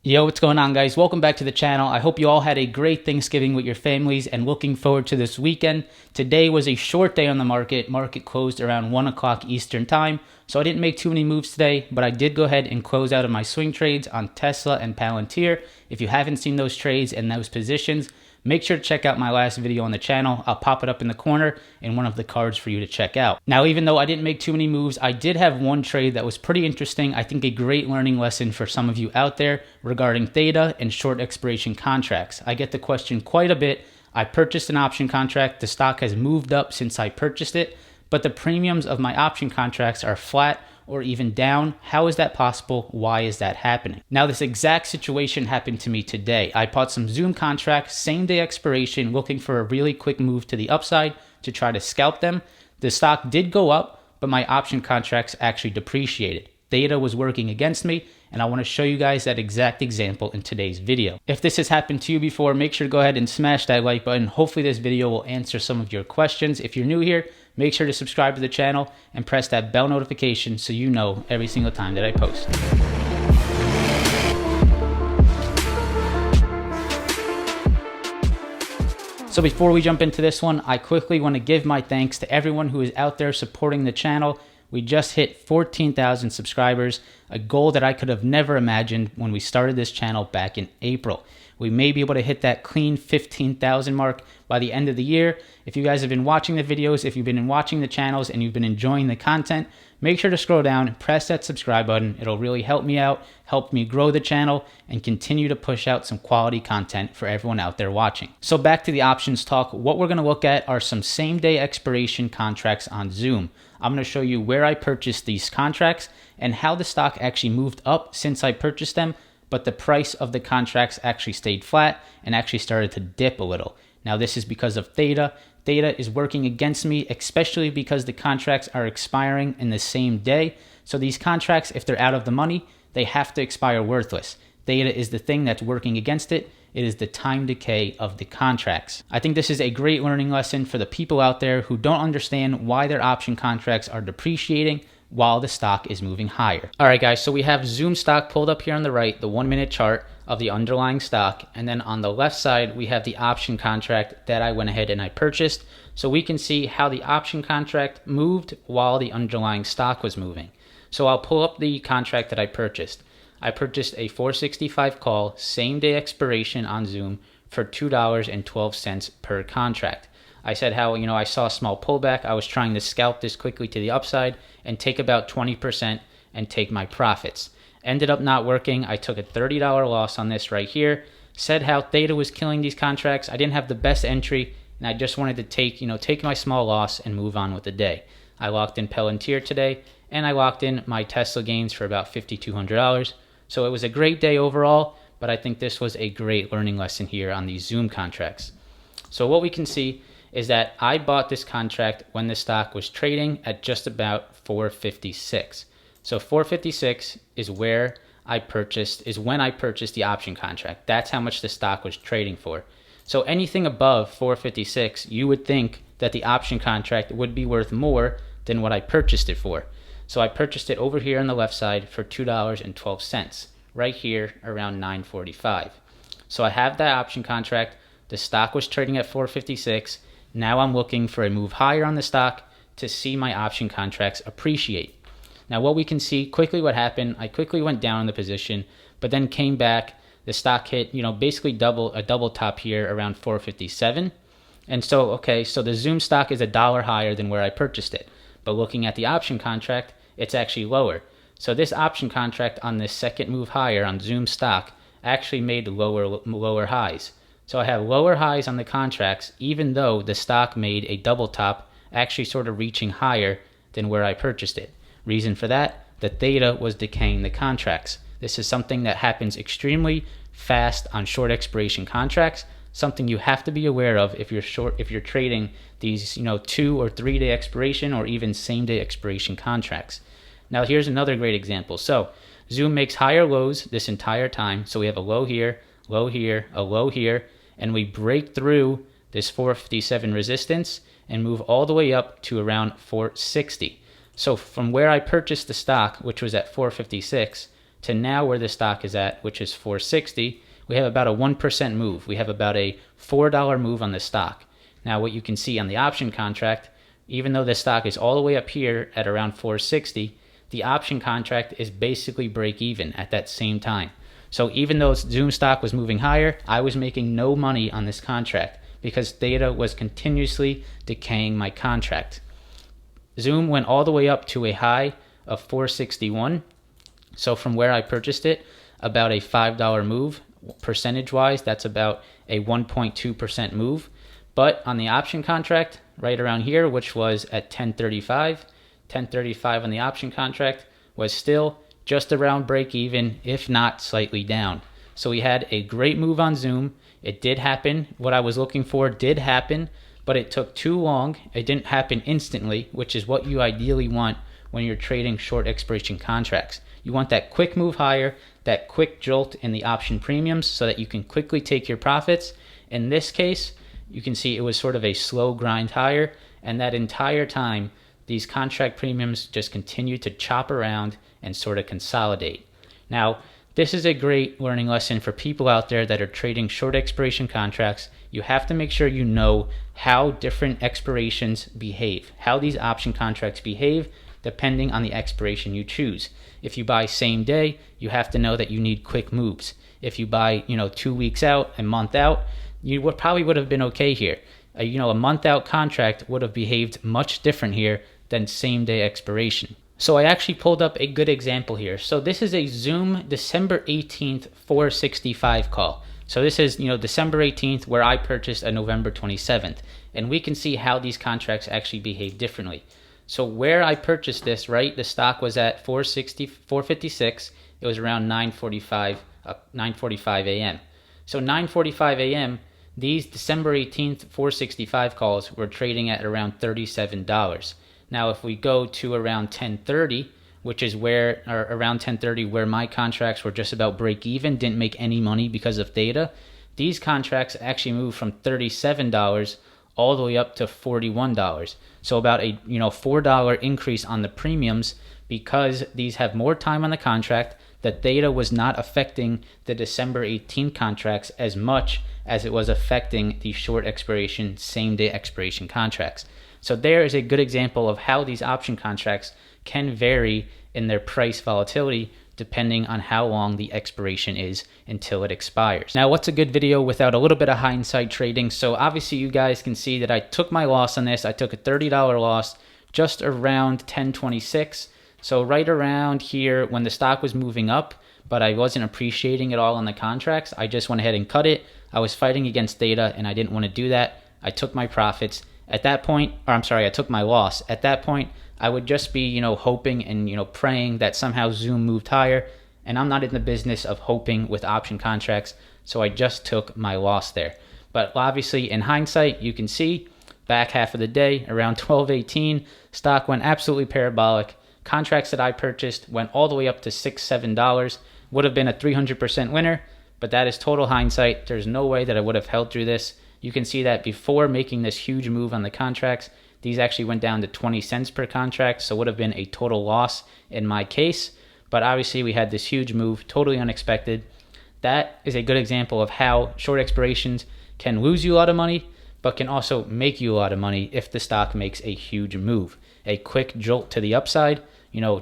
Yo, what's going on, guys? Welcome back to the channel. I hope you all had a great Thanksgiving with your families and looking forward to this weekend. Today was a short day on the market. Market closed around 1 o'clock Eastern time, so I didn't make too many moves today, but I did go ahead and close out of my swing trades on Tesla and Palantir. If you haven't seen those trades and those positions, make sure to check out my last video on the channel. I'll pop it up in the corner in one of the cards for you to check out. Now, even though I didn't make too many moves, I did have one trade that was pretty interesting. I think a great learning lesson for some of you out there regarding Theta and short expiration contracts. I get the question quite a bit. I purchased an option contract. The stock has moved up since I purchased it, but the premiums of my option contracts are flat or even down. How is that possible? Why is that happening? Now, this exact situation happened to me today. I bought some Zoom contracts, same day expiration, looking for a really quick move to the upside to try to scalp them. The stock did go up, but my option contracts actually depreciated. Theta was working against me, and I want to show you guys that exact example in today's video. If this has happened to you before, make sure to go ahead and smash that like button. Hopefully this video will answer some of your questions. If you're new here, make sure to subscribe to the channel and press that bell notification so you know every single time that I post. So before we jump into this one, I quickly want to give my thanks to everyone who is out there supporting the channel. We just hit 14,000 subscribers, a goal that I could have never imagined when we started this channel back in April. We may be able to hit that clean 15,000 mark by the end of the year. If you guys have been watching the videos, if you've been watching the channels and you've been enjoying the content, make sure to scroll down and press that subscribe button. It'll really help me out, help me grow the channel, and continue to push out some quality content for everyone out there watching. So back to the options talk. What we're going to look at are some same day expiration contracts on Zoom. I'm going to show you where I purchased these contracts and how the stock actually moved up since I purchased them, but the price of the contracts actually stayed flat and actually started to dip a little. Now, this is because of Theta. Theta is working against me, especially because the contracts are expiring in the same day. So these contracts, if they're out of the money, they have to expire worthless. Theta is the thing that's working against it. It is the time decay of the contracts. I think this is a great learning lesson for the people out there who don't understand why their option contracts are depreciating while the stock is moving higher. All right, guys, so we have Zoom stock pulled up here on the right, the 1 minute chart of the underlying stock. And then on the left side, we have the option contract that I went ahead and I purchased. So we can see how the option contract moved while the underlying stock was moving. So I'll pull up the contract that I purchased. I purchased a 465 call, same day expiration on Zoom for $2.12 per contract. I said how, I saw a small pullback. I was trying to scalp this quickly to the upside and take about 20% and take my profits. Ended up not working. I took a $30 loss on this right here. Said how Theta was killing these contracts. I didn't have the best entry, and I just wanted to take my small loss and move on with the day. I locked in Palantir today, and I locked in my Tesla gains for about $5,200. So it was a great day overall, but I think this was a great learning lesson here on these Zoom contracts. So what we can see is that I bought this contract when the stock was trading at just about 456. So 456 is when I purchased the option contract. That's how much the stock was trading for. So anything above 456, you would think that the option contract would be worth more than what I purchased it for. So I purchased it over here on the left side for $2.12, right here around 945. So I have that option contract. The stock was trading at 456. Now I'm looking for a move higher on the stock to see my option contracts appreciate. Now what we can see quickly what happened, I quickly went down in the position, but then came back. The stock hit, basically a double top here around 457. And so the Zoom stock is $1 higher than where I purchased it. But looking at the option contract, it's actually lower. So this option contract on this second move higher on Zoom stock actually made lower highs. So I have lower highs on the contracts, even though the stock made a double top, actually sort of reaching higher than where I purchased it. Reason for that, the Theta was decaying the contracts. This is something that happens extremely fast on short expiration contracts, something you have to be aware of if you're trading these 2 or 3 day expiration or even same day expiration contracts. Now here's another great example. So Zoom makes higher lows this entire time. So we have a low here, low here, a low here, and we break through this 457 resistance and move all the way up to around 460. So from where I purchased the stock, which was at 456, to now where the stock is at, which is 460, we have about a 1% move. We have about a $4 move on the stock. Now what you can see on the option contract, even though the stock is all the way up here at around 460, the option contract is basically break even at that same time. So even though Zoom stock was moving higher, I was making no money on this contract because Theta was continuously decaying my contract. Zoom went all the way up to a high of 461. So from where I purchased it, about a $5 move. Percentage wise, that's about a 1.2% move. But on the option contract, right around here, which was at 1035 on the option contract, was still just around break even, if not slightly down. So we had a great move on Zoom. It did happen. What I was looking for did happen, but it took too long. It didn't happen instantly, which is what you ideally want when you're trading short expiration contracts. You want that quick move higher, that quick jolt in the option premiums so that you can quickly take your profits. In this case, you can see it was sort of a slow grind higher, and that entire time, these contract premiums just continue to chop around and sort of consolidate. Now, this is a great learning lesson for people out there that are trading short expiration contracts. You have to make sure you know how different expirations behave, how these option contracts behave depending on the expiration you choose. If you buy same day, you have to know that you need quick moves. If you buy, 2 weeks out, a month out, you probably would have been okay here. A month out contract would have behaved much different here than same day expiration. So I actually pulled up a good example here. So this is a Zoom December 18th 465 call. So this is, December 18th where I purchased a November 27th. And we can see how these contracts actually behave differently. So where I purchased this, right, the stock was at 456. It was around 9:45 a.m. So 9:45 a.m., these December 18th 465 calls were trading at around $37. Now, if we go to around 10:30, which is around 10:30 where my contracts were just about break even, didn't make any money because of Theta, these contracts actually moved from $37 all the way up to $41. So about a $4 increase on the premiums because these have more time on the contract. The Theta was not affecting the December 18 contracts as much as it was affecting the short expiration, same day expiration contracts. So there is a good example of how these option contracts can vary in their price volatility depending on how long the expiration is until it expires. Now, what's a good video without a little bit of hindsight trading? So obviously you guys can see that I took my loss on this. I took a $30 loss just around 1026. So right around here when the stock was moving up, but I wasn't appreciating it all on the contracts, I just went ahead and cut it. I was fighting against Theta and I didn't want to do that. I took my profits. At that point, I took my loss. At that point, I would just be, hoping and, praying that somehow Zoom moved higher. And I'm not in the business of hoping with option contracts. So I just took my loss there. But obviously in hindsight, you can see back half of the day around 12:18, stock went absolutely parabolic. Contracts that I purchased went all the way up to $6, $7. Would have been a 300% winner, but that is total hindsight. There's no way that I would have held through this. You can see that before making this huge move on the contracts, these actually went down to 20 cents per contract, so would have been a total loss in my case. But obviously we had this huge move, totally unexpected. That is a good example of how short expirations can lose you a lot of money, but can also make you a lot of money if the stock makes a huge move. A quick jolt to the upside,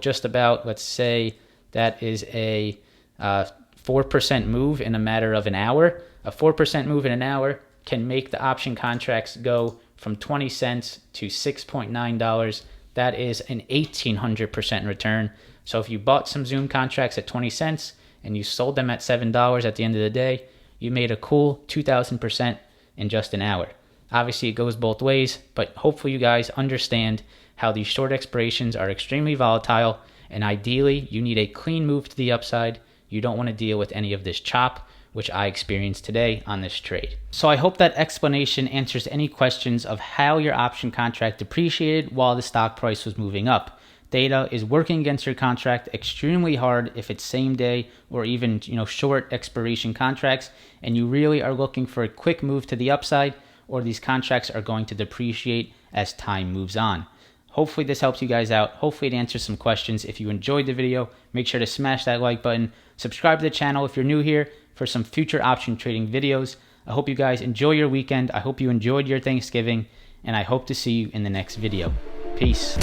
just about, let's say that is a 4% move in a matter of an hour. A 4% move in an hour can make the option contracts go from 20 cents to $6.9. That is an 1,800% return. So if you bought some Zoom contracts at 20 cents and you sold them at $7 at the end of the day, you made a cool 2,000% in just an hour. Obviously, it goes both ways, but hopefully you guys understand how these short expirations are extremely volatile, and ideally, you need a clean move to the upside. You don't want to deal with any of this chop, which I experienced today on this trade. So I hope that explanation answers any questions of how your option contract depreciated while the stock price was moving up. Theta is working against your contract extremely hard if it's same day or even short expiration contracts, and you really are looking for a quick move to the upside, or these contracts are going to depreciate as time moves on. Hopefully this helps you guys out. Hopefully it answers some questions. If you enjoyed the video, make sure to smash that like button. Subscribe to the channel if you're new here for some future option trading videos. I hope you guys enjoy your weekend. I hope you enjoyed your Thanksgiving, and I hope to see you in the next video. Peace.